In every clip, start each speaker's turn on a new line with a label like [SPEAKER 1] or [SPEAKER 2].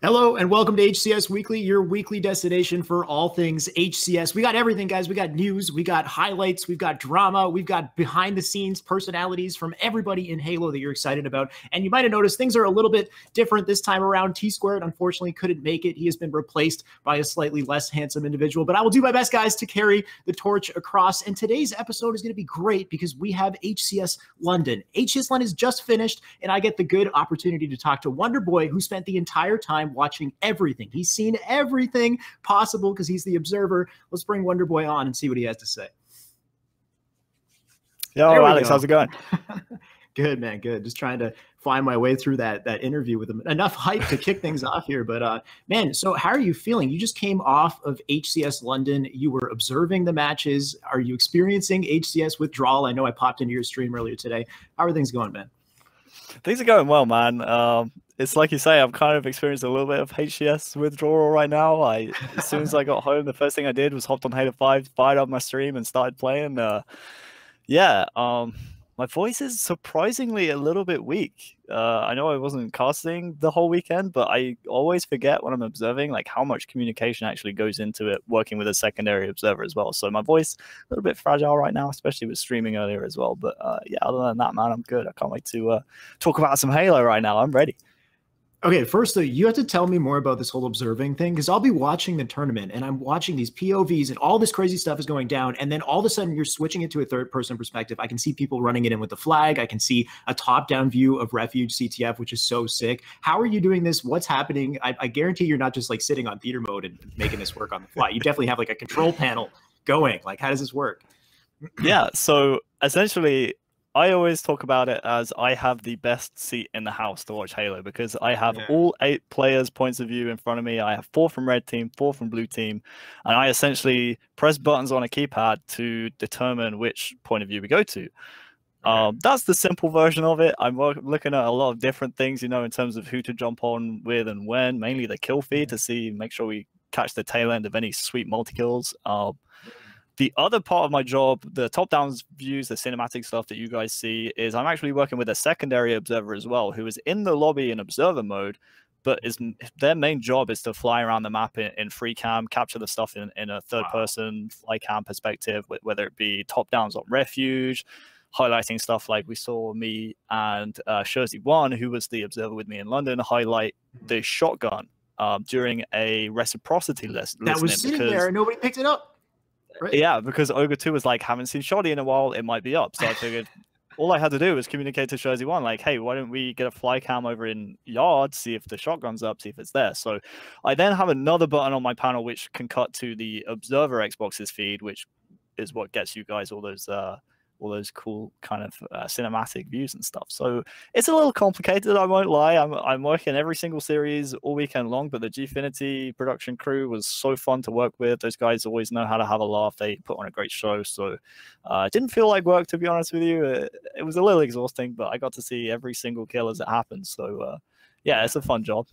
[SPEAKER 1] Hello and welcome to HCS Weekly, your weekly destination for all things HCS. We got everything, guys. We got news, we got highlights, we've got drama, we've got behind the scenes personalities from everybody in Halo that you're excited about. And you might have noticed things are a little bit different this time around. T-Squared unfortunately couldn't make it. He has been replaced by a slightly less handsome individual, but I will do my best, guys, to carry the torch across. And today's episode is going to be great because we have HCS London. HCS London is just finished, and I get the good opportunity to talk to Wonderboy, who spent the entire time watching everything. He's seen everything possible because he's the observer. Let's bring Wonderboy on and see what he has to say.
[SPEAKER 2] Yo, Alex, how's it going?
[SPEAKER 1] Good, man. Good. Just trying to find my way through that interview with him. Enough hype to kick things off here. But man, so how are you feeling? You just came off of HCS London. You were observing the matches. Are you experiencing HCS withdrawal? I know I popped into your stream earlier today. How are things going, man?
[SPEAKER 2] Things are going well, man. It's like you say, I've kind of experienced a little bit of HCS withdrawal right now. As soon as I got home, the first thing I did was hopped on Halo 5, fired up my stream, and started playing. My voice is surprisingly a little bit weak. I know I wasn't casting the whole weekend, but I always forget when I'm observing like how much communication actually goes into it, working with a secondary observer as well. So my voice a little bit fragile right now, especially with streaming earlier as well. But yeah, other than that, man, I'm good. I can't wait to talk about some Halo right now. I'm ready.
[SPEAKER 1] Okay, first though, you have to tell me more about this whole observing thing, because I'll be watching the tournament and I'm watching these POVs and all this crazy stuff is going down, and then all of a sudden you're switching it to a third-person perspective. I can see people running it in with the flag. I can see a top-down view of Refuge CTF, which is so sick. How are you doing this? What's happening? I guarantee you're not just like sitting on theater mode and making this work on the fly. You definitely have like a control panel going. Like, how does this work?
[SPEAKER 2] Yeah, so essentially, I always talk about it as I have the best seat in the house to watch Halo, because I have all 8 players' points of view in front of me. I have 4 from red team, 4 from blue team, and I essentially press buttons on a keypad to determine which point of view we go to. That's the simple version of it. I'm looking at a lot of different things, you know, in terms of who to jump on with and when, mainly the kill feed to make sure we catch the tail end of any sweet multi-kills. The other part of my job, the top-down views, the cinematic stuff that you guys see, is I'm actually working with a secondary observer as well, who is in the lobby in observer mode, but their main job is to fly around the map in free cam, capture the stuff in a third-person fly cam perspective, whether it be top-downs on Refuge, highlighting stuff like we saw me and ShyWay, who was the observer with me in London, highlight the shotgun during a reciprocity list.
[SPEAKER 1] That was sitting there and nobody picked it up. Right.
[SPEAKER 2] Yeah, because Ogre 2 was like, haven't seen Shoddy in a while, it might be up. So I figured all I had to do was communicate to ShyWay, like, hey, why don't we get a fly cam over in yard, see if the shotgun's up, see if it's there. So I then have another button on my panel which can cut to the observer Xbox's feed, which is what gets you guys all those cool kind of cinematic views and stuff. So it's a little complicated, I won't lie. I'm working every single series all weekend long, but the Gfinity production crew was so fun to work with. Those guys always know how to have a laugh. They put on a great show. So it didn't feel like work, to be honest with you. It was a little exhausting, but I got to see every single kill as it happened. So yeah, it's a fun job.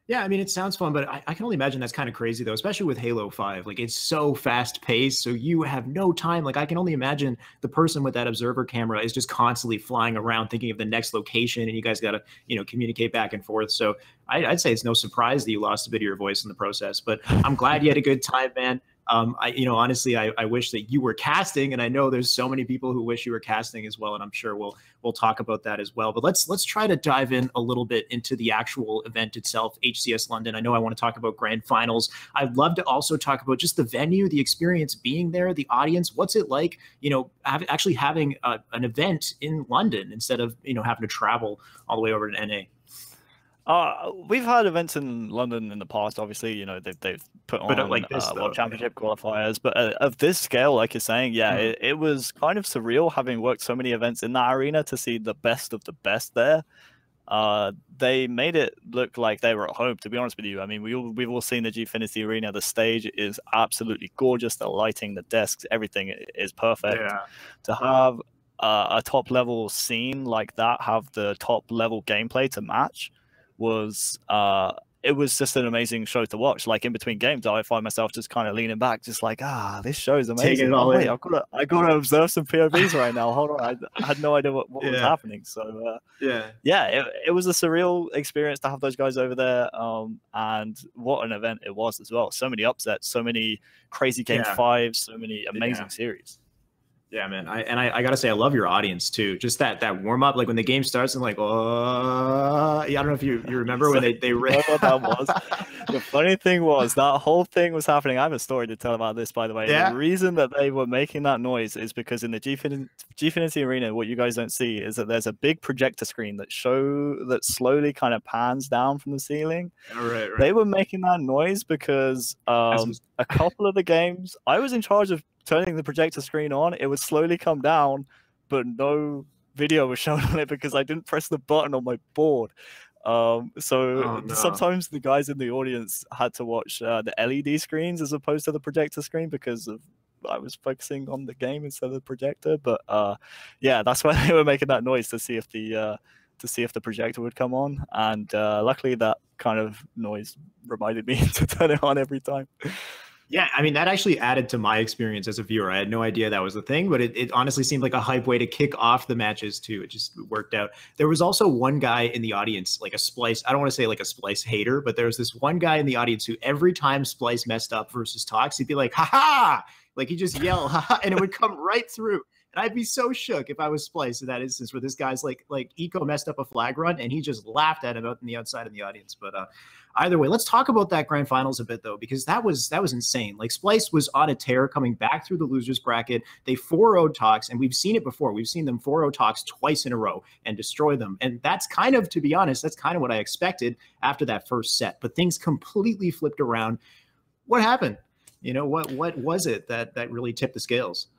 [SPEAKER 1] Yeah, I mean, it sounds fun, but I can only imagine that's kind of crazy, though, especially with Halo 5. Like, it's so fast-paced, so you have no time. Like, I can only imagine the person with that observer camera is just constantly flying around thinking of the next location, and you guys got to, you know, communicate back and forth. So I'd say it's no surprise that you lost a bit of your voice in the process, but I'm glad you had a good time, man. Honestly, I wish that you were casting, and I know there's so many people who wish you were casting as well, and I'm sure we'll talk about that as well. But let's try to dive in a little bit into the actual event itself, HCS London. I know I want to talk about grand finals. I'd love to also talk about just the venue, the experience being there, the audience. What's it like, you know, actually having an event in London instead of, you know, having to travel all the way over to NA?
[SPEAKER 2] We've had events in London in the past. Obviously, you know, they've put on
[SPEAKER 1] like this,
[SPEAKER 2] World Championship qualifiers, but of this scale, like you're saying, yeah, it was kind of surreal having worked so many events in that arena to see the best of the best there. They made it look like they were at home, to be honest with you. I mean, we've all seen the Gfinity arena. The stage is absolutely gorgeous. The lighting, the desks, everything is perfect. Yeah. To have a top level scene like that, have the top level gameplay to match, was it was just an amazing show to watch. Like in between games, I find myself just kind of leaning back, just like, this show is amazing.
[SPEAKER 1] Taking it all in.
[SPEAKER 2] I gotta observe some POVs right now. Hold on, I had no idea what was happening. So it was a surreal experience to have those guys over there. And what an event it was as well. So many upsets, so many crazy game fives, so many amazing series.
[SPEAKER 1] Yeah, man. I gotta say, I love your audience too. Just that warm up, like when the game starts, and like, oh, I don't know if you remember when they
[SPEAKER 2] what that was. The funny thing was that whole thing was happening. I have a story to tell about this, by the way. Yeah. The reason that they were making that noise is because in the Gfinity Arena, what you guys don't see is that there's a big projector screen that slowly kind of pans down from the ceiling.
[SPEAKER 1] Right.
[SPEAKER 2] They were making that noise because a couple of the games, I was in charge of turning the projector screen on. It would slowly come down, but no video was shown on it because I didn't press the button on my board. Sometimes the guys in the audience had to watch the LED screens as opposed to the projector screen because I was focusing on the game instead of the projector. But that's why they were making that noise to see if the projector would come on. And luckily, that kind of noise reminded me to turn it on every time.
[SPEAKER 1] Yeah, I mean, that actually added to my experience as a viewer. I had no idea that was the thing, but it honestly seemed like a hype way to kick off the matches too. It just worked out. There was also one guy in the audience, like a Splice, I don't want to say like a Splice hater, but there was this one guy in the audience who every time Splice messed up versus Tox, he'd be like, ha-ha! Like he'd just yell, ha-ha, and it would come right through. And I'd be so shook if I was Splice in that instance where this guy's like Eco messed up a flag run and he just laughed at him out on the outside of the audience. But either way, let's talk about that grand finals a bit though, because that was insane. Like Splice was on a tear coming back through the losers bracket. They 4-0'd Tox, and we've seen it before. We've seen them 4-0 Tox twice in a row and destroy them. And that's kind of, to be honest, that's kind of what I expected after that first set. But things completely flipped around. What happened? You know, what was it that really tipped the scales?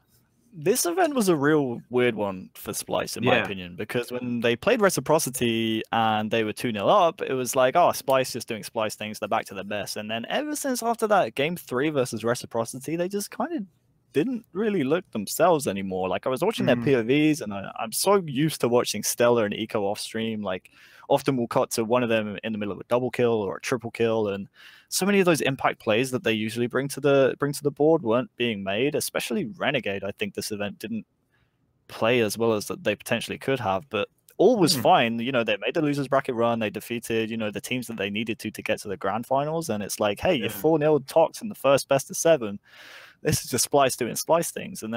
[SPEAKER 2] This event was a real weird one for Splice, in my opinion, because when they played Reciprocity and they were 2-0 up, it was like, Splice just doing Splice things, they're back to their best. And then ever since after that, Game 3 versus Reciprocity, they just kind of didn't really look themselves anymore. Like, I was watching their POVs, and I'm so used to watching Stellar and Eco off stream. Like, often we'll cut to one of them in the middle of a double kill or a triple kill, and so many of those impact plays that they usually bring to the board weren't being made. Especially Renegade, I think this event didn't play as well as that they potentially could have, but all was fine. You know, they made the losers bracket run, they defeated, you know, the teams that they needed to get to the grand finals, and it's like, hey, you're 4-0 Tox in the first best of 7. This is just Splice doing Splice things. And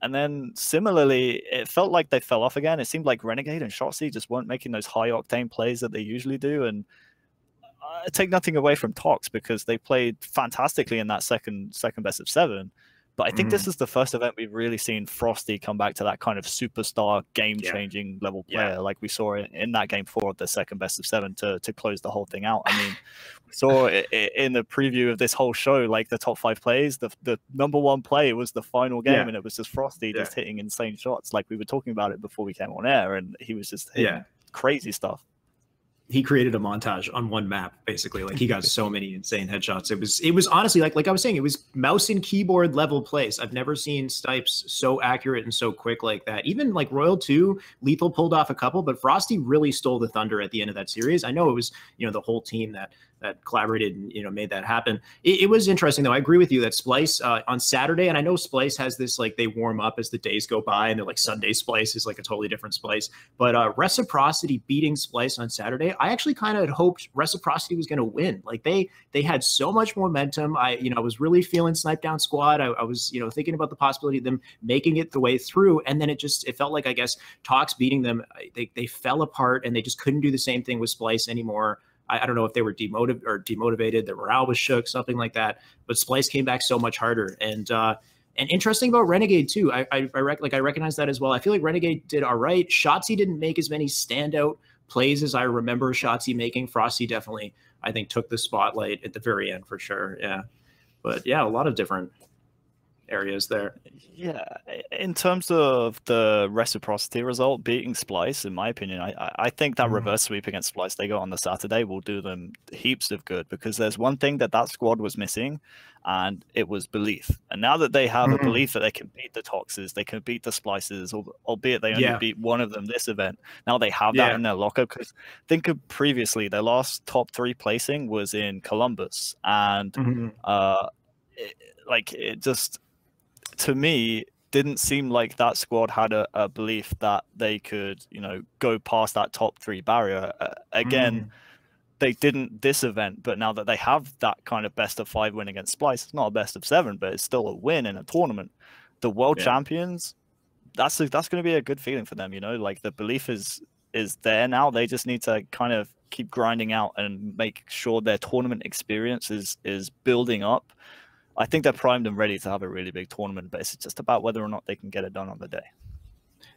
[SPEAKER 2] then similarly, it felt like they fell off again. It seemed like Renegade and Shotzi just weren't making those high octane plays that they usually do. And I take nothing away from Tox because they played fantastically in that second best of 7. But I think this is the first event we've really seen Frosty come back to that kind of superstar, game-changing level player, like we saw in that Game 4 of the second best of 7 to close the whole thing out. I mean, we saw in the preview of this whole show, like the top 5 plays, the number 1 play was the final game, and it was just Frosty just hitting insane shots. Like we were talking about it before we came on air, and he was just hitting crazy stuff.
[SPEAKER 1] He created a montage on one map, basically. Like he got so many insane headshots. It was honestly like I was saying, it was mouse and keyboard level plays. I've never seen snipes so accurate and so quick like that. Even like Royal 2, Lethal pulled off a couple, but Frosty really stole the thunder at the end of that series. I know it was, you know, the whole team that collaborated and, you know, made that happen. It was interesting though. I agree with you that Splice on Saturday, and I know Splice has this, like they warm up as the days go by, and they're like Sunday Splice is like a totally different Splice. But Reciprocity beating Splice on Saturday, I actually kind of had hoped Reciprocity was going to win. Like they had so much momentum. I was really feeling Snipe Down Squad. I was, you know, thinking about the possibility of them making it the way through, and then it felt like, I guess, Tox beating them, they fell apart, and they just couldn't do the same thing with Splice anymore. I don't know if they were demotivated, their morale was shook, something like that. But Splice came back so much harder. And interesting about Renegade too. I recognize that as well. I feel like Renegade did all right. Shotzi didn't make as many standout plays as I remember Shotzi making. Frosty definitely, I think, took the spotlight at the very end for sure. Yeah. But yeah, a lot of different. areas there.
[SPEAKER 2] Yeah, in terms of the reciprocity result, beating Splice, in my opinion, I think that reverse sweep against Splice they got on the Saturday will do them heaps of good, because there's one thing that that squad was missing, and it was belief. And now that they have a belief that they can beat the Toxes, they can beat the Splices, albeit they only beat one of them this event, now they have that in their locker. Because think of previously, their last top 3 placing was in Columbus, and it just, to me, didn't seem like that squad had a belief that they could, go past that top 3 barrier. Again, they didn't this event, but now that they have that kind of best of 5 win against Splice, it's not a best of 7, but it's still a win in a tournament. The world champions, that's going to be a good feeling for them. Like, the belief is there now. They just need to kind of keep grinding out and make sure their tournament experience is building up. I think they're primed and ready to have a really big tournament, but it's just about whether or not they can get it done on the day.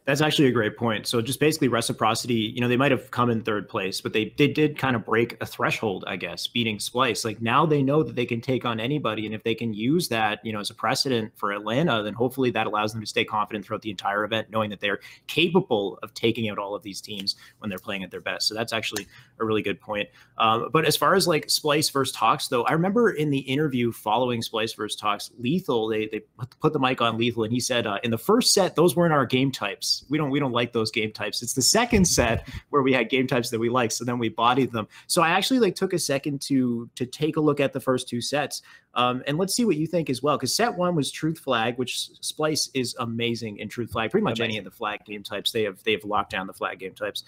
[SPEAKER 1] That's actually a great point. So just basically reciprocity, they might have come in 3rd place, but they did kind of break a threshold, I guess, beating Splice. Like, now they know that they can take on anybody. And if they can use that, as a precedent for Atlanta, then hopefully that allows them to stay confident throughout the entire event, knowing that they're capable of taking out all of these teams when they're playing at their best. So that's actually a really good point. But as far as like Splice versus Tox, though, I remember in the interview following Splice versus Tox, Lethal, they put the mic on Lethal, and he said, in the first set, those weren't our game types. We don't like those game types. It's the second set where we had game types that we like, so then we bodied them. So I actually took a second to take a look at the first 2 sets, and let's see what you think as well. Because set 1 was Truth Flag, which Splice is amazing in Truth Flag. Pretty much any of the flag game types, they have locked down the flag game types.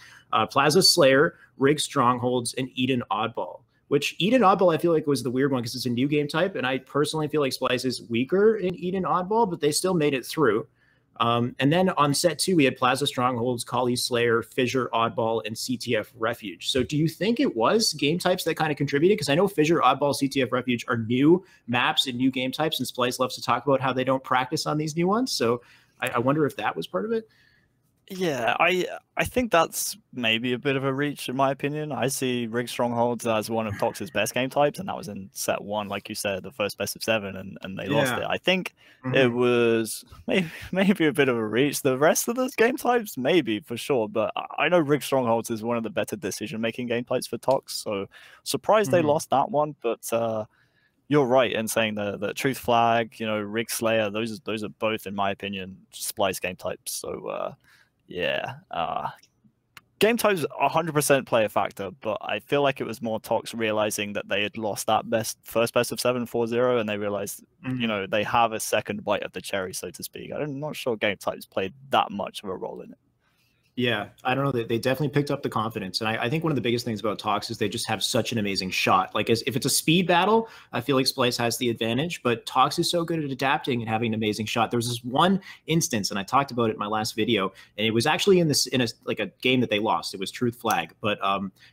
[SPEAKER 1] Plaza Slayer, Rig Strongholds, and Eden Oddball. Which Eden Oddball I feel like was the weird one because it's a new game type, and I personally feel like Splice is weaker in Eden Oddball, but they still made it through. And then on set 2, we had Plaza Strongholds, Kali Slayer, Fissure Oddball, and CTF Refuge. So do you think it was game types that kind of contributed? Because I know Fissure, Oddball, CTF Refuge are new maps and new game types, and Splice loves to talk about how they don't practice on these new ones. So I wonder if that was part of it.
[SPEAKER 2] Yeah, I think that's maybe a bit of a reach, in my opinion. I see Rig Strongholds as one of Tox's best game types, and that was in set 1, like you said, the first best of 7, and they lost it. I think it was maybe a bit of a reach. The rest of those game types, maybe, for sure, but I know Rig Strongholds is one of the better decision-making game types for Tox, so surprised they lost that one, but you're right in saying the Truth Flag, Rig Slayer, those are both, in my opinion, Splice game types, so... game types 100% play a factor, but I feel like it was more Tox realizing that they had lost that first best of 7 4-0, and they realized they have a second bite of the cherry, so to speak. I'm not sure game types played that much of a role in it.
[SPEAKER 1] Yeah, I don't know. They definitely picked up the confidence. And I think one of the biggest things about Tox is they just have such an amazing shot. Like, if it's a speed battle, I feel like Splice has the advantage, but Tox is so good at adapting and having an amazing shot. There was this one instance, and I talked about it in my last video, and it was actually in a game that they lost. It was Truth Flag, but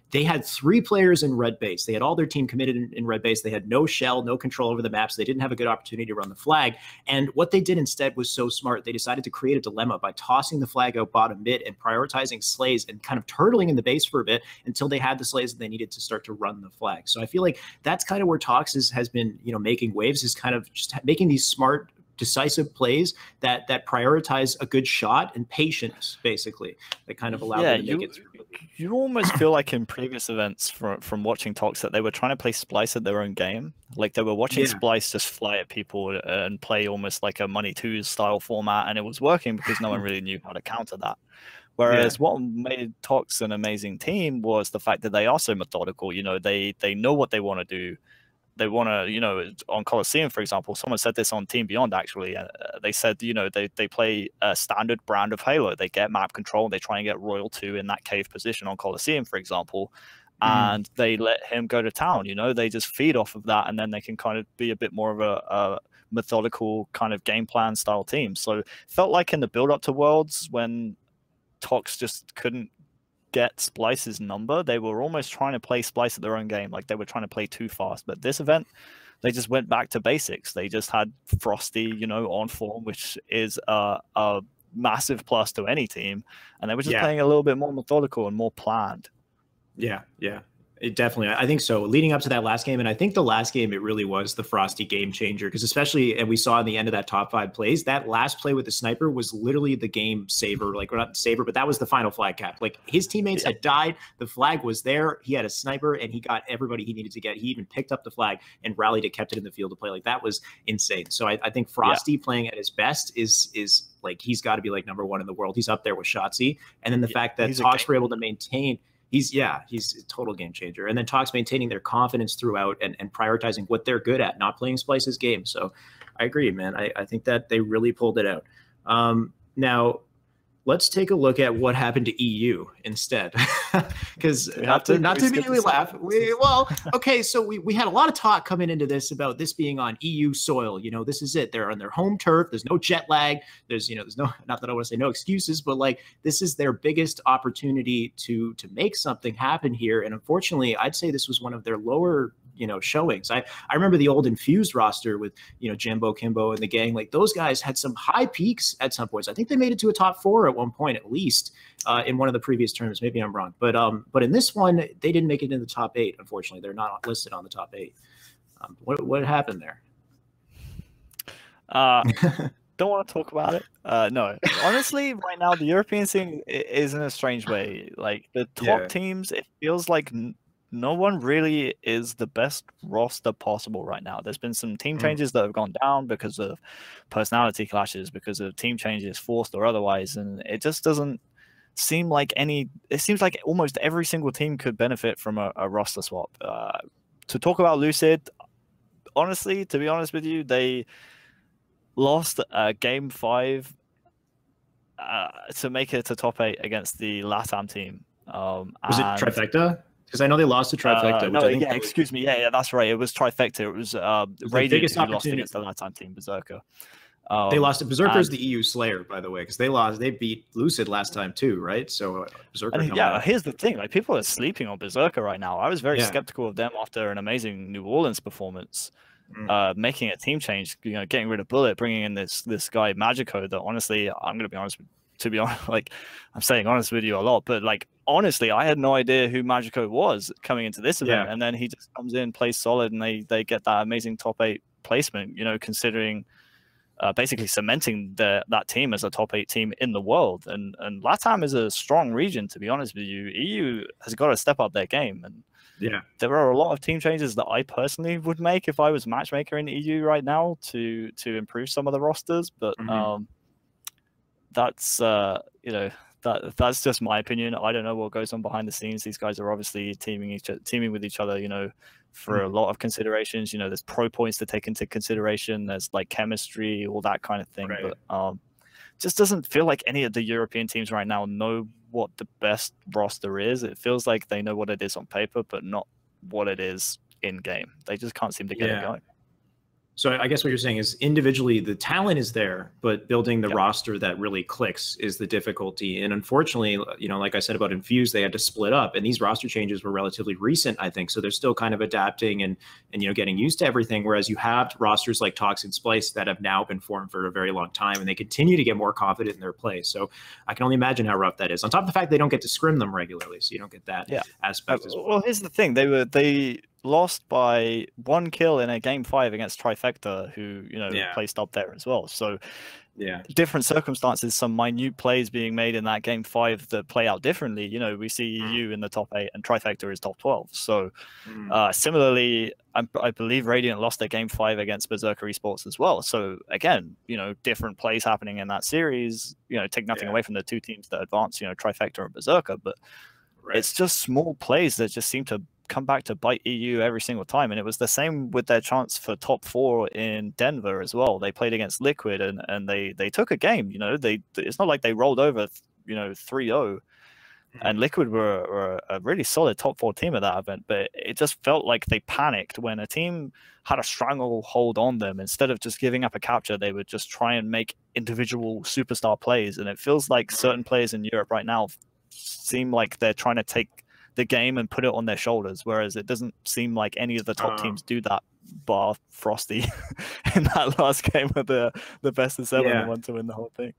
[SPEAKER 1] they had 3 players in red base. They had all their team committed in red base. They had no shell, no control over the maps. They didn't have a good opportunity to run the flag. And what they did instead was so smart. They decided to create a dilemma by tossing the flag out bottom mid and prioritizing slays and kind of turtling in the base for a bit until they had the slays that they needed to start to run the flag. So I feel like that's kind of where Tox has been, making waves, is kind of just making these smart, decisive plays that prioritize a good shot and patience, basically, that kind of allow them to make it through.
[SPEAKER 2] You almost feel like in previous events from watching Tox that they were trying to play Splice at their own game. Like, they were watching Splice just fly at people and play almost like a Money 2 style format, and it was working because no one really knew how to counter that. Whereas what made Tox an amazing team was the fact that they are so methodical. They know what they want to do. They want to, on Coliseum, for example, someone said this on Team Beyond, actually. They said, they play a standard brand of Halo. They get map control. They try and get Royal 2 in that cave position on Coliseum, for example. And they let him go to town. They just feed off of that, and then they can kind of be a bit more of a methodical kind of game plan style team. So it felt like in the build-up to Worlds, when Tox just couldn't get Splice's number, they were almost trying to play Splice at their own game. Like, they were trying to play too fast. But this event, they just went back to basics. They just had Frosty, on form, which is a massive plus to any team. And they were just playing a little bit more methodical and more planned.
[SPEAKER 1] Yeah. It definitely, I think so. Leading up to that last game, and I think the last game, it really was the Frosty game changer, because especially, and we saw in the end of that top 5 plays, that last play with the sniper was literally the game saver. Like, not saver, but that was the final flag cap. Like, his teammates had died, the flag was there, he had a sniper, and he got everybody he needed to get. He even picked up the flag and rallied it, kept it in the field to play. Like, that was insane. So I think Frosty playing at his best is like, he's got to be like #1 in the world. He's up there with Shotzzy. And then the fact that Tox were able to maintain. He's a total game changer. And then Tox maintaining their confidence throughout and prioritizing what they're good at, not playing Splice's game. So I agree, man. I think that they really pulled it out. Now, let's take a look at what happened to EU instead, because not to immediately laugh. Okay, so we had a lot of talk coming into this about this being on EU soil. You know, this is it. They're on their home turf. There's no jet lag. There's no, not that I want to say no excuses, but like, this is their biggest opportunity to make something happen here. And unfortunately, I'd say this was one of their lower showings. I remember the old Infused roster with, Jimbo, Kimbo, and the gang. Like, those guys had some high peaks at some points. I think they made it to a top 4 at one point, at least, in one of the previous tournaments. Maybe I'm wrong. But in this one, they didn't make it in the top 8, unfortunately. They're not listed on the top 8. What happened there?
[SPEAKER 2] Don't want to talk about it. No, honestly, right now, the European scene is in a strange way. Like, the top teams, it feels like no one really is the best roster possible right now. There's been some team changes that have gone down because of personality clashes, because of team changes, forced or otherwise, and it just doesn't seem like any. It seems like almost every single team could benefit from a roster swap. To talk about Lucid, honestly, to be honest with you, they lost game 5 to make it to top 8 against the LATAM team.
[SPEAKER 1] Was it Trifecta? Because I know they lost to Trifecta.
[SPEAKER 2] Excuse me. Yeah, that's right. It was Trifecta. It was Radiant who lost against the LATAM team, Berserker.
[SPEAKER 1] They lost to Berserker's the EU Slayer, by the way, because they beat Lucid last time too, right? So Berserker.
[SPEAKER 2] Here's the thing: like, people are sleeping on Berserker right now. I was very skeptical of them after an amazing New Orleans performance, making a team change, getting rid of Bullet, bringing in this guy Magico. That honestly, I'm going to be honest with. To be honest, like, I'm saying honest with you a lot, but like, honestly, I had no idea who Magico was coming into this event, and then he just comes in, plays solid, and they get that amazing top 8 placement. Considering basically cementing that team as a top 8 team in the world, and LATAM is a strong region. To be honest with you, EU has got to step up their game, and there are a lot of team changes that I personally would make if I was matchmaker in EU right now to improve some of the rosters, but that's that's just my opinion. I don't know what goes on behind the scenes. These guys are obviously teaming with each other, for a lot of considerations. There's pro points to take into consideration. There's like chemistry, all that kind of thing. Right. But just doesn't feel like any of the European teams right now know what the best roster is. It feels like they know what it is on paper, but not what it is in game. They just can't seem to get it going.
[SPEAKER 1] So I guess what you're saying is individually the talent is there, but building the roster that really clicks is the difficulty. And unfortunately, like I said about Infused, they had to split up, and these roster changes were relatively recent, I think. So they're still kind of adapting and getting used to everything. Whereas you have rosters like Tox and Splice that have now been formed for a very long time, and they continue to get more confident in their play. So I can only imagine how rough that is. On top of the fact they don't get to scrim them regularly, so you don't get that aspect as well.
[SPEAKER 2] Well, here's the thing: they lost by 1 kill in a game 5 against Trifecta, who placed up there as well. So different circumstances, some minute plays being made in that game 5 that play out differently. We see EU in the top 8 and Trifecta is top 12. So similarly, I believe Radiant lost their game 5 against Berserker Esports as well. So again, different plays happening in that series. Take nothing away from the 2 teams that advance, Trifecta and Berserker, but it's just small plays that just seem to come back to bite EU every single time. And it was the same with their chance for top 4 in Denver as well. They played against Liquid and they took a game. It's not like they rolled over 3-0, and Liquid were a really solid top 4 team at that event, but it just felt like they panicked when a team had a stranglehold on them. Instead of just giving up a capture, they would just try and make individual superstar plays. And it feels like certain players in Europe right now seem like they're trying to take the game and put it on their shoulders, whereas it doesn't seem like any of the top teams do that, bar Frosty in that last game of the best of 7 and want to win the whole thing.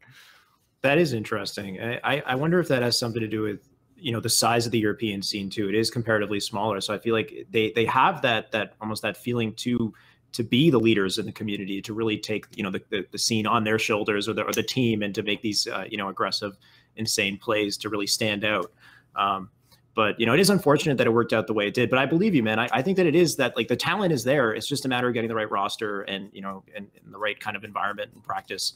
[SPEAKER 1] That is interesting. I wonder if that has something to do with the size of the European scene too. It is comparatively smaller, so I feel like they have that almost that feeling to be the leaders in the community, to really take the scene on their shoulders, or the team, and to make these aggressive, insane plays to really stand out. But it is unfortunate that it worked out the way it did. But I believe you, man. I think that it is that, like, the talent is there. It's just a matter of getting the right roster and and the right kind of environment and practice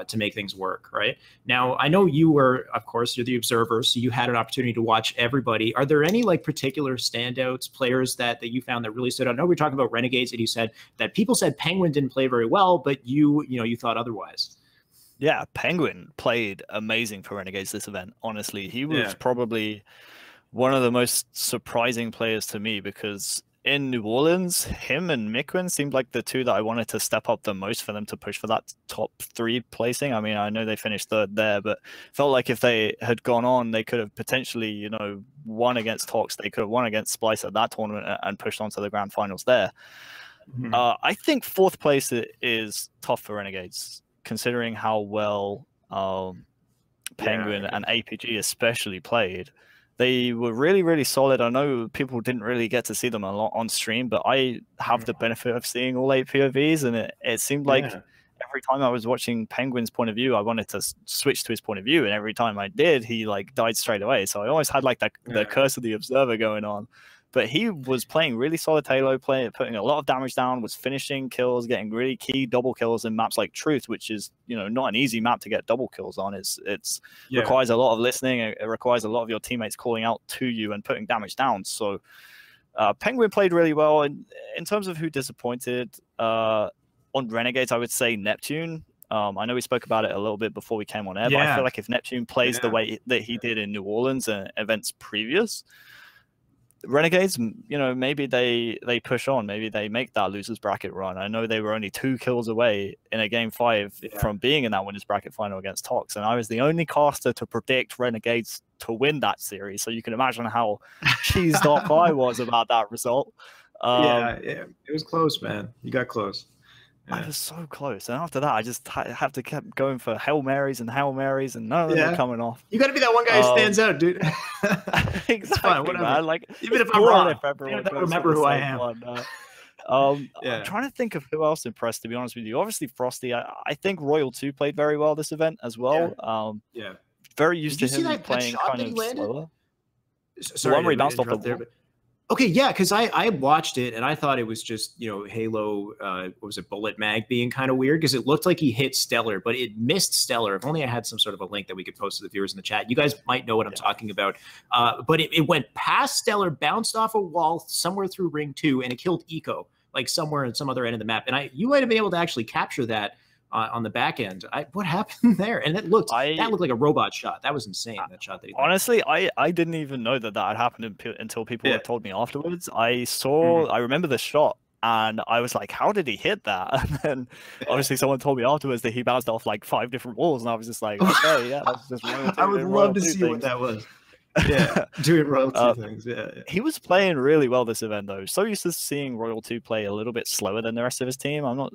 [SPEAKER 1] to make things work. Right now, I know you were, of course, you're the observer, so you had an opportunity to watch everybody. Are there any like particular standouts, players that you found that really stood out? I know we were talking about Renegades, and you said that people said Penguin didn't play very well, but you thought otherwise.
[SPEAKER 2] Yeah, Penguin played amazing for Renegades this event. Honestly, he was probably one of the most surprising players to me, because in New Orleans, him and Miquin seemed like the two that I wanted to step up the most for them to push for that top 3 placing. I mean, I know they finished 3rd there, but felt like if they had gone on, they could have potentially, won against Tox. They could have won against Splice at that tournament and pushed on to the grand finals there. Mm-hmm. I think 4th place is tough for Renegades, considering how well Penguin and APG especially played. They were really, really solid. I know people didn't really get to see them a lot on stream, but I have the benefit of seeing all 8 POVs, and it seemed like every time I was watching Penguin's point of view, I wanted to switch to his point of view, and every time I did, he like died straight away. So I always had like the curse of the observer going on. But he was playing really solid Halo play, putting a lot of damage down, was finishing kills, getting really key double kills in maps like Truth, which is, not an easy map to get double kills on. It's requires a lot of listening. It requires a lot of your teammates calling out to you and putting damage down. So Penguin played really well. And in terms of who disappointed on Renegades, I would say Neptune. I know we spoke about it a little bit before we came on air, but I feel like if Neptune plays the way that he did in New Orleans and events previous, Renegades, maybe they push on. Maybe they make that losers bracket run. I know they were only 2 kills away in a game 5 from being in that winners bracket final against Tox, and I was the only caster to predict Renegades to win that series. So you can imagine how cheesed off I was about that result.
[SPEAKER 1] It was close, man. You got close.
[SPEAKER 2] I was so close, and after that, I just have to keep going for Hail Marys, and none of them are coming off.
[SPEAKER 1] You got to be that one guy who stands out, dude.
[SPEAKER 2] Exactly, fine, man. Like,
[SPEAKER 1] even if I'm wrong, I remember who I am.
[SPEAKER 2] I'm trying to think of who else impressed, to be honest with you. Obviously, Frosty. I think Royal 2 played very well this event as well. Very used to him playing kind of slower.
[SPEAKER 1] Sorry, the one where he bounced off the wall. Okay, yeah, because I watched it and I thought it was just, Halo, what was it, Bullet Mag being kind of weird, because it looked like he hit Stellar, but it missed Stellar. If only I had some sort of a link that we could post to the viewers in the chat. You guys might know what I'm talking about. But it went past Stellar, bounced off a wall somewhere through Ring 2, and it killed Eco, like somewhere in some other end of the map. And you might have been able to actually capture that on the back end. What happened there? And that looked like a robot shot. That was insane. That shot that he
[SPEAKER 2] honestly, I didn't even know that had happened until people had told me afterwards. I remember the shot and I was like, how did he hit that? And then obviously someone told me afterwards that he bounced off like 5 different walls, and I was just like, okay, yeah, that's just
[SPEAKER 1] I would love to see what that was. Doing Royal 2 things.
[SPEAKER 2] He was playing really well this event, though. So used to seeing Royal 2 play a little bit slower than the rest of his team. I'm not,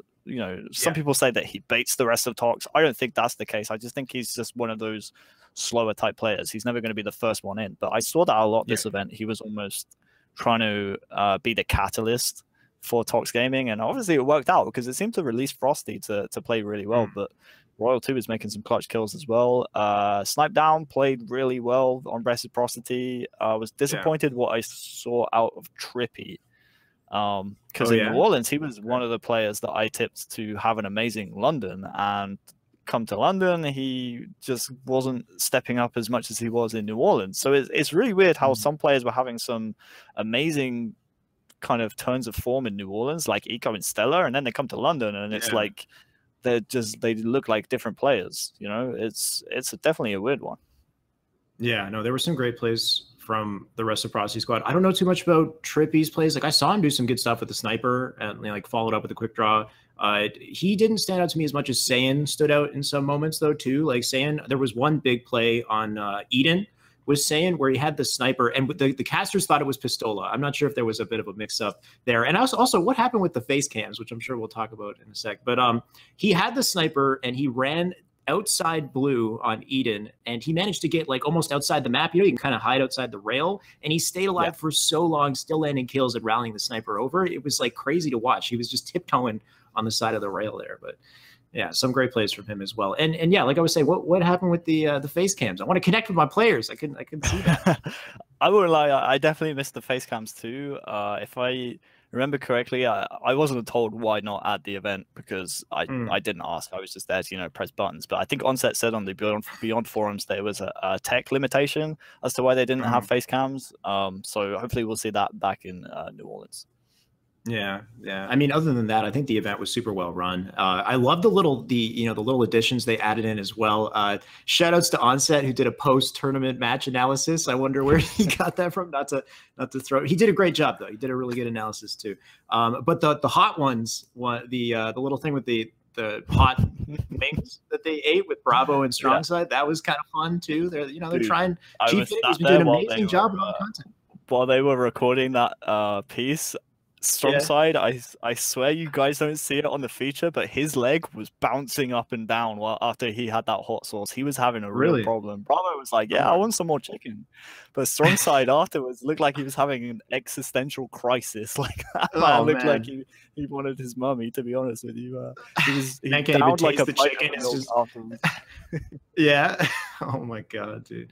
[SPEAKER 2] some people say that he baits the rest of Tox. I don't think that's the case. I just think he's just one of those slower type players. He's never going to be the first one in. But I saw that a lot this event. He was almost trying to be the catalyst for Tox Gaming, and obviously it worked out because it seemed to release Frosty to play really well. But Royal 2 is making some clutch kills as well. Snipe Down played really well on Reciprocity. I was disappointed what I saw out of Trippy. Because in New Orleans, he was one of the players that I tipped to have an amazing London. And come to London, he just wasn't stepping up as much as he was in New Orleans. So it's really weird how some players were having some amazing kind of turns of form in New Orleans, like Eco and Stellar, and then they come to London and it's like they look like different players. It's definitely a weird one. Yeah, no, there were some great plays from the Reciprocity squad. I don't know too much about Trippy's plays. Like I saw him do some good stuff with the sniper and like followed up with a quick draw. He didn't stand out to me as much as Saiyan stood out in some moments though too. Like Saiyan, there was one big play on Eden was Saiyan where he had the sniper and the casters thought it was Pistola. I'm not sure if there was a bit of a mix up there. And also what happened with the face cams, which I'm sure we'll talk about in a sec. But he had the sniper and he ran
[SPEAKER 1] outside blue on Eden, and he managed to get like almost outside the map. You know, you can kind of hide outside the rail, and he stayed alive for so long, still landing kills and rallying the sniper over. It was like crazy to watch. He was just tiptoeing on the side of the rail there, but yeah, some great plays from him as well. And yeah, like I was saying, what happened with the face cams? I want to connect with my players. I couldn't see that.
[SPEAKER 2] I wouldn't lie, I definitely missed the face cams too. If I remember correctly, I wasn't told why not at the event because I didn't ask. I was just there to, you know, press buttons. But I think Onset said on the Beyond forums there was a tech limitation as to why they didn't have face cams. So hopefully we'll see that back in New Orleans.
[SPEAKER 1] Yeah. I mean, other than that, I think the event was super well run. I love the little additions they added in as well. Shout outs to Onset, who did a post-tournament match analysis. I wonder where he got that from. Not to throw. He did a great job though. He did a really good analysis too. But the hot ones, the little thing with the hot wings that they ate with Bravo and Strongside, that was kind of fun too. They're trying. Chief has been doing an amazing job on content.
[SPEAKER 2] While they were recording that piece, Strongside, I swear you guys don't see it on the feature, but his leg was bouncing up and down while after he had that hot sauce. He was having a real problem. Bravo was like, yeah, I want some more chicken. But Strongside afterwards looked like he was having an existential crisis. Like that man looked like he wanted his mummy, to be honest with you. He downed like a chicken afterwards.
[SPEAKER 1] Yeah. Oh my God, dude.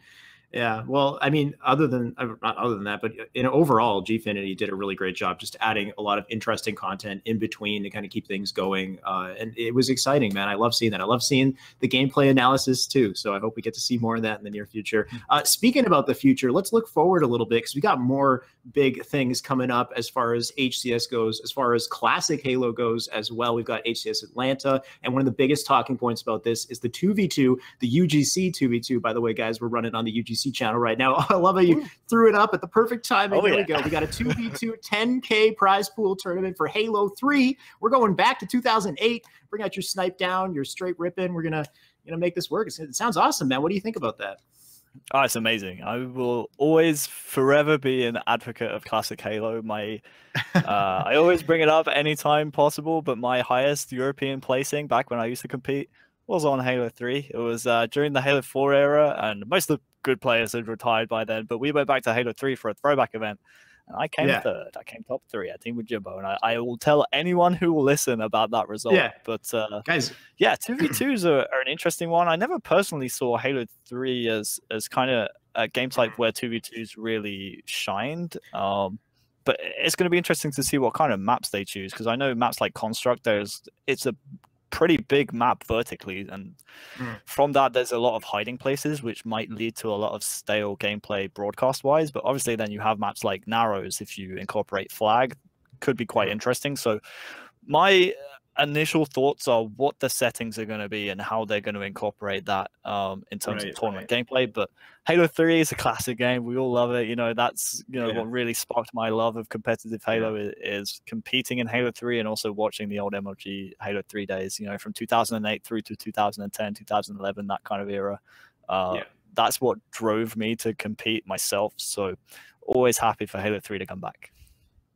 [SPEAKER 1] Yeah, well, I mean, not other than that, but overall, Gfinity did a really great job just adding a lot of interesting content in between to kind of keep things going. And it was exciting, man. I love seeing that. I love seeing the gameplay analysis too. So I hope we get to see more of that in the near future. Speaking about the future, let's look forward a little bit because we got more big things coming up as far as HCS goes, as far as classic Halo goes as well. We've got HCS Atlanta. And one of the biggest talking points about this is the 2v2, the UGC 2v2. By the way, guys, we're running on the UGC channel right now. I love how you threw it up at the perfect time. Here we go. We got a 2v2 10K prize pool tournament for Halo 3. We're going back to 2008. Bring out your snipe down, your straight ripping. We're gonna make this work. It sounds awesome, man. What do you think about that?
[SPEAKER 2] Oh, it's amazing. I will always forever be an advocate of classic Halo. I always bring it up anytime possible, but my highest European placing back when I used to compete was on Halo 3. It was during the Halo 4 era, and most of the good players had retired by then, but we went back to Halo 3 for a throwback event, and I came third. I came top 3. I teamed with Jimbo, and I will tell anyone who will listen about that result. Yeah. But
[SPEAKER 1] guys,
[SPEAKER 2] 2v2s are an interesting one. I never personally saw Halo 3 as kind of a game type where 2v2s really shined. But it's going to be interesting to see what kind of maps they choose, because I know maps like Construct, it's a pretty big map vertically, and from that there's a lot of hiding places which might lead to a lot of stale gameplay broadcast wise. But obviously then you have maps like Narrows, if you incorporate flag, could be quite interesting. So my initial thoughts are what the settings are going to be and how they're going to incorporate that in terms of tournament gameplay. But Halo 3 is a classic game. We all love it. That's what really sparked my love of competitive Halo is competing in Halo 3 and also watching the old MLG Halo 3 days, from 2008 through to 2010, 2011, that kind of era. That's what drove me to compete myself. So always happy for Halo 3 to come back.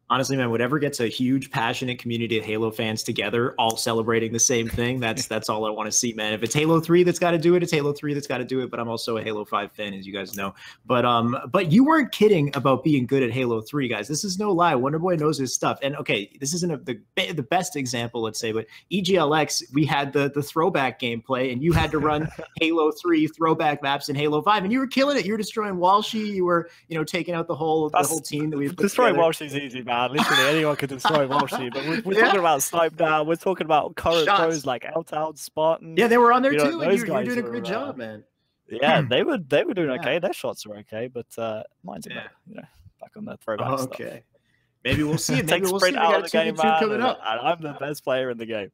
[SPEAKER 1] Honestly, man, whatever gets a huge, passionate community of Halo fans together, all celebrating the same thing, that's all I want to see, man. If it's Halo 3 that's got to do it, it's Halo 3 that's got to do it. But I'm also a Halo 5 fan, as you guys know. But you weren't kidding about being good at Halo 3, guys. This is no lie. Wonderboy knows his stuff. And okay, this isn't the best example, let's say, but EGLX, we had the throwback gameplay, and you had to run Halo 3 throwback maps in Halo 5, and you were killing it. You were destroying Walshy. You were, taking out the whole team that we put
[SPEAKER 2] destroying
[SPEAKER 1] together.
[SPEAKER 2] Walshy's easy, man. Literally anyone can destroy Walshy, but we're talking about snipe down. We're talking about current pros like L-Town, Spartan.
[SPEAKER 1] Yeah, they were on there too. And you're doing a great job, man.
[SPEAKER 2] Yeah, they were doing okay. Their shots were okay, but mine's back on the throwback stuff.
[SPEAKER 1] Okay, maybe we'll see it. Maybe we'll see. We
[SPEAKER 2] got a 2v2
[SPEAKER 1] coming up.
[SPEAKER 2] And I'm the best player in the game.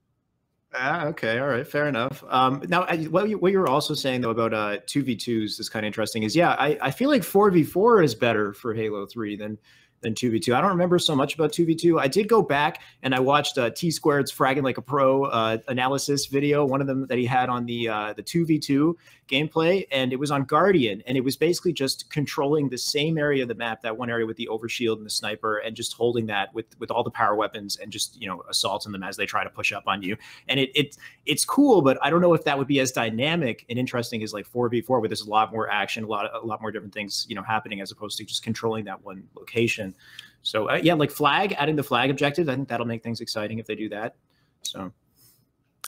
[SPEAKER 1] Okay, all right, fair enough. Now, what you were also saying though about 2v2s is kind of interesting. Is I feel like 4v4 is better for Halo 3 than than 2v2. I don't remember so much about 2v2. I did go back and I watched T Squared's Fragging Like a Pro analysis video, one of them that he had on the 2v2 gameplay, and it was on Guardian, and it was basically just controlling the same area of the map, that one area with the overshield and the sniper, and just holding that with all the power weapons and just, you know, assaulting them as they try to push up on you. And it's cool, but I don't know if that would be as dynamic and interesting as like 4v4, where there's a lot more action, a lot more different things, you know, happening, as opposed to just controlling that one location. So yeah, like adding the flag objectives, I think that'll make things exciting if they do that. So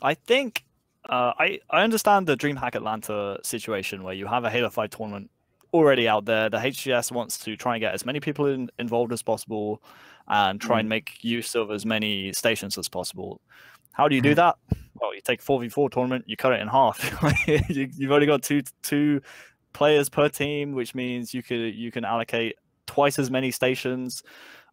[SPEAKER 2] I think I understand the DreamHack Atlanta situation where you have a Halo 5 tournament already out there. The HCS wants to try and get as many people involved as possible and try and make use of as many stations as possible. How do you do that? Well, you take a 4v4 tournament, you cut it in half. You've only got two players per team, which means you can allocate twice as many stations.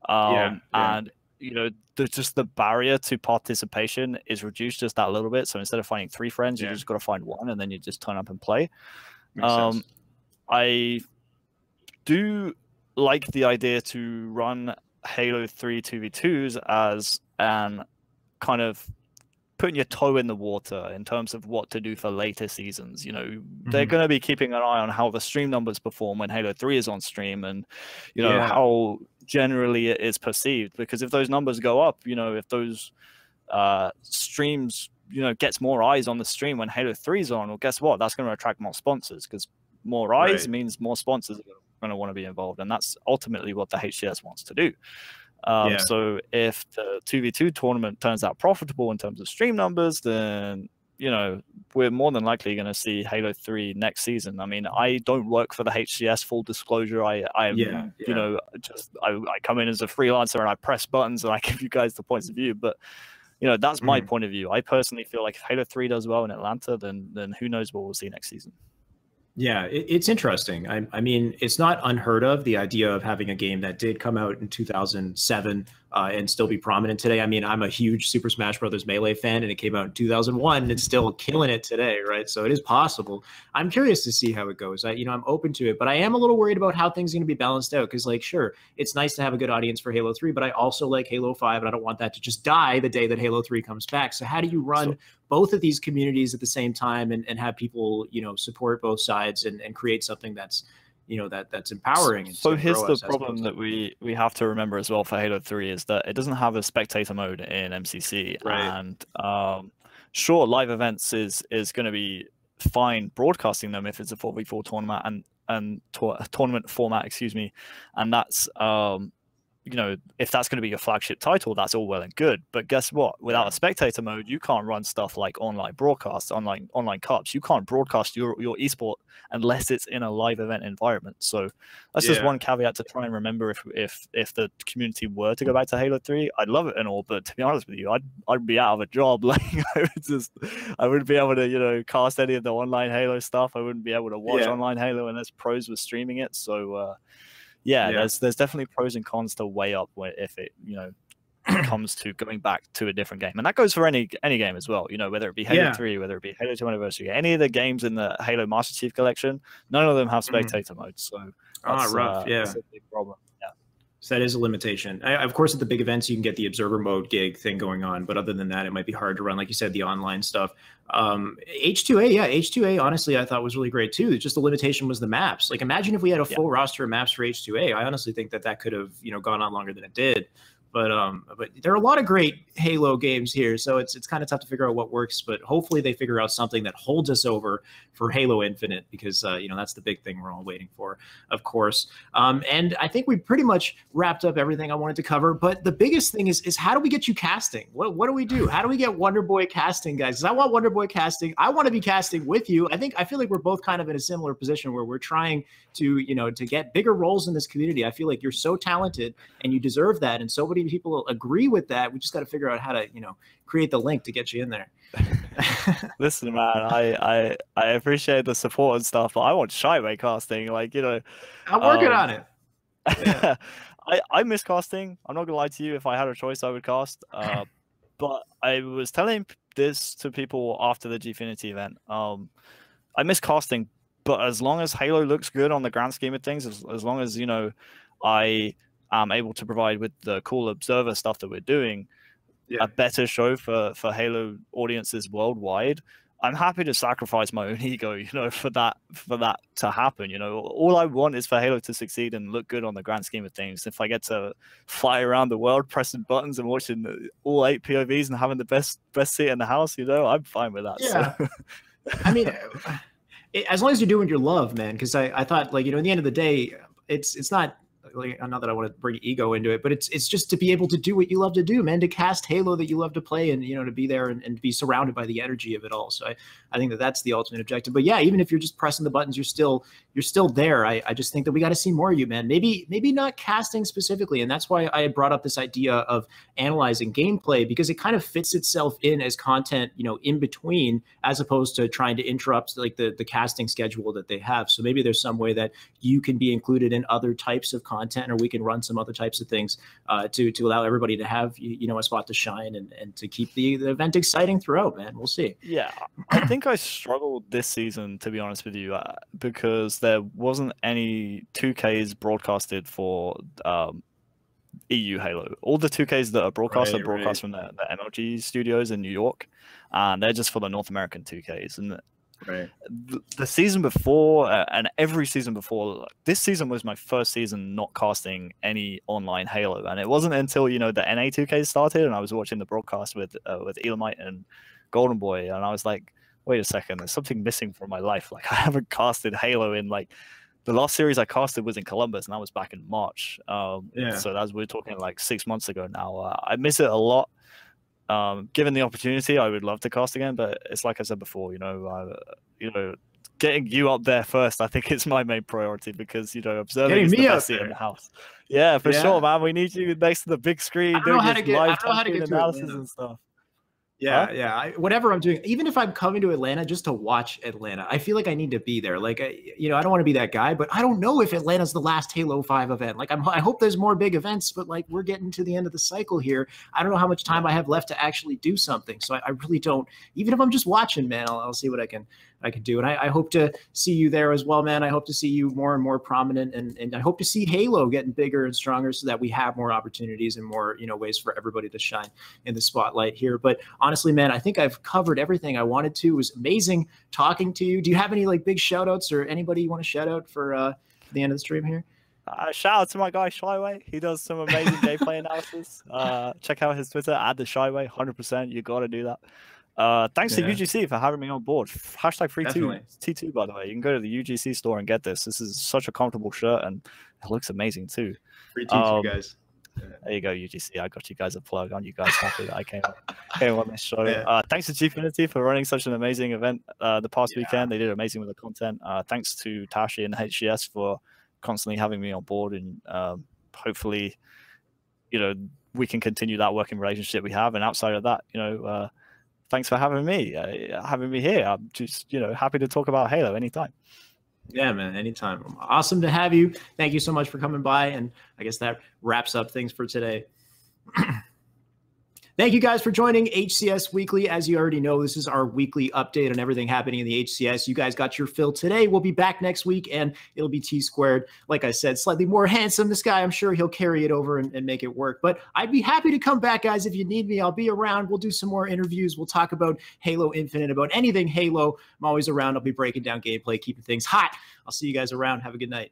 [SPEAKER 2] And you know, just the barrier to participation is reduced just that little bit. So instead of finding 3 friends, you just got to find 1, and then you just turn up and play. I do like the idea to run Halo 3 2v2s as an kind of putting your toe in the water in terms of what to do for later seasons. You know, they're going to be keeping an eye on how the stream numbers perform when Halo 3 is on stream, and, you know, how generally it is perceived. Because if those numbers go up, you know, if those streams, you know, gets more eyes on the stream when Halo 3 is on, well, guess what? That's going to attract more sponsors, because more eyes means more sponsors are going to want to be involved. And that's ultimately what the HCS wants to do. So if the 2v2 tournament turns out profitable in terms of stream numbers, then, you know, we're more than likely going to see Halo 3 next season. I mean, I don't work for the HCS, full disclosure. I'm you know, just I come in as a freelancer and I press buttons and I give you guys the points of view. But, you know, that's my point of view. I personally feel like if Halo 3 does well in Atlanta, then who knows what we'll see next season.
[SPEAKER 1] Yeah, it's interesting. I mean, it's not unheard of, the idea of having a game that did come out in 2007 and still be prominent today. I mean, I'm a huge Super Smash Brothers Melee fan, and it came out in 2001, and it's still killing it today, right? So it is possible. I'm curious to see how it goes. I'm open to it, but I am a little worried about how things are going to be balanced out, because, like, sure, it's nice to have a good audience for Halo 3, but I also like Halo 5, and I don't want that to just die the day that Halo 3 comes back. So how do you run both of these communities at the same time and have people, you know, support both sides and create something that's, you know, that's empowering?
[SPEAKER 2] So here's the problem that we have to remember as well for Halo 3 is that it doesn't have a spectator mode in MCC. And sure, live events is going to be fine broadcasting them if it's a 4v4 tournament and tournament format, excuse me. And that's you know, if that's going to be your flagship title, that's all well and good. But guess what? Without a spectator mode, you can't run stuff like online broadcasts, online cups. You can't broadcast your esport unless it's in a live event environment. So that's just one caveat to try and remember if the community were to go back to Halo 3. I'd love it and all, but to be honest with you, I'd be out of a job. Like I wouldn't be able to, you know, cast any of the online Halo stuff. I wouldn't be able to watch online Halo unless pros were streaming it. So there's definitely pros and cons to weigh up if it, you know, comes to going back to a different game. And that goes for any game as well, you know, whether it be Halo 3, whether it be Halo 2 Anniversary, any of the games in the Halo Master Chief Collection, none of them have spectator mode. So that's, that's a big problem.
[SPEAKER 1] So that is a limitation. Of course, at the big events, you can get the observer mode gig thing going on, but other than that, it might be hard to run, like you said, the online stuff. H2A, honestly, I thought was really great too. Just the limitation was the maps. Like, imagine if we had a full roster of maps for H2A. I honestly think that could have, you know, gone on longer than it did. But there are a lot of great Halo games here, so it's kind of tough to figure out what works. But hopefully they figure out something that holds us over for Halo Infinite, because you know, that's the big thing we're all waiting for, of course. And I think we pretty much wrapped up everything I wanted to cover. But the biggest thing is how do we get you casting? What do we do? How do we get Wonderboy casting, guys? Because I want Wonderboy casting. I want to be casting with you. I feel like we're both kind of in a similar position where we're trying to, you know, to get bigger roles in this community. I feel like you're so talented and you deserve that, and so many people agree with that. We just got to figure out how to, you know, create the link to get you in there.
[SPEAKER 2] Listen, man, I appreciate the support and stuff, but I want ShyWay casting. Like, you know,
[SPEAKER 1] I'm working on it.
[SPEAKER 2] Yeah. I miss casting. I'm not gonna lie to you. If I had a choice, I would cast. But I was telling this to people after the Gfinity event. I miss casting, but as long as Halo looks good on the grand scheme of things, as long as, you know, I able to provide with the cool observer stuff that we're doing, a better show for Halo audiences worldwide, I'm happy to sacrifice my own ego, you know, for that to happen. You know, all I want is for Halo to succeed and look good on the grand scheme of things. If I get to fly around the world pressing buttons and watching all 8 POVs and having the best seat in the house, you know, I'm fine with that.
[SPEAKER 1] Yeah.
[SPEAKER 2] So.
[SPEAKER 1] I mean, as long as you're doing what you love, man, because I thought, like, you know, at the end of the day, it's not like, not that I want to bring ego into it, but it's just to be able to do what you love to do, man, to cast Halo that you love to play, and, you know, to be there and be surrounded by the energy of it all. So I think that's the ultimate objective. But yeah, even if you're just pressing the buttons, you're still there. I just think that we got to see more of you, man. Maybe not casting specifically. And that's why I had brought up this idea of analyzing gameplay, because it kind of fits itself in as content, you know, in between, as opposed to trying to interrupt like the casting schedule that they have. So maybe there's some way that you can be included in other types of content, or we can run some other types of things to allow everybody to have, you know, a spot to shine and to keep the event exciting throughout, man. We'll see.
[SPEAKER 2] Yeah, I think I struggled this season, to be honest with you, because there wasn't any 2Ks broadcasted for EU Halo. All the 2Ks that are broadcast are broadcast from the NRG studios in New York, and they're just for the North American 2Ks. And the season before, and every season before, this season was my first season not casting any online Halo, and it wasn't until, you know, the NA 2K started and I was watching the broadcast with Elamite and Golden Boy, and I was like, wait a second, there's something missing from my life. Like, I haven't casted Halo in, like, the last series I casted was in Columbus, and that was back in March. So we're talking like 6 months ago now. I miss it a lot. Given the opportunity, I would love to cast again, but it's like I said before, you know, getting you up there first, I think it's my main priority, because, you know, observing is the best seat in the house. Yeah, for sure, man. We need you next to the big screen doing live analysis and stuff.
[SPEAKER 1] Yeah, whatever I'm doing, even if I'm coming to Atlanta just to watch Atlanta, I feel like I need to be there. Like, you know, I don't want to be that guy, but I don't know if Atlanta's the last Halo 5 event. Like, I hope there's more big events, but like, we're getting to the end of the cycle here. I don't know how much time I have left to actually do something. So I really don't. Even if I'm just watching, man, I'll see what I can do. And I hope to see you there as well, man. I hope to see you more and more prominent, and I hope to see Halo getting bigger and stronger, so that we have more opportunities and more, you know, ways for everybody to shine in the spotlight here. But honestly, man, I think I've covered everything I wanted to. It was amazing talking to you. Do you have any like big shout outs, or anybody you want to shout out for the end of the stream here?
[SPEAKER 2] Shout out to my guy ShyWay. He does some amazing gameplay analysis. Check out his Twitter, add the ShyWay, 100%. You got to do that. Thanks to UGC for having me on board. Hashtag free T2, by the way. You can go to the UGC store and get this. This is such a comfortable shirt, and it looks amazing too.
[SPEAKER 1] Free T2, guys.
[SPEAKER 2] There you go, UGC. I got you guys a plug. Aren't you guys happy that I came on this show? Thanks to Gfinity for running such an amazing event the past weekend. They did amazing with the content. Thanks to Tashi and HCS for constantly having me on board, and hopefully, you know, we can continue that working relationship we have. And outside of that, you know, thanks for having me here. I'm just, you know, happy to talk about Halo anytime.
[SPEAKER 1] Yeah, man, anytime. Awesome to have you. Thank you so much for coming by. And I guess that wraps up things for today. Thank you guys for joining HCS Weekly. As you already know, this is our weekly update on everything happening in the HCS. You guys got your fill today. We'll be back next week, and it'll be T-squared. Like I said, slightly more handsome. This guy, I'm sure he'll carry it over and make it work. But I'd be happy to come back, guys. If you need me, I'll be around. We'll do some more interviews. We'll talk about Halo Infinite, about anything Halo. I'm always around. I'll be breaking down gameplay, keeping things hot. I'll see you guys around. Have a good night.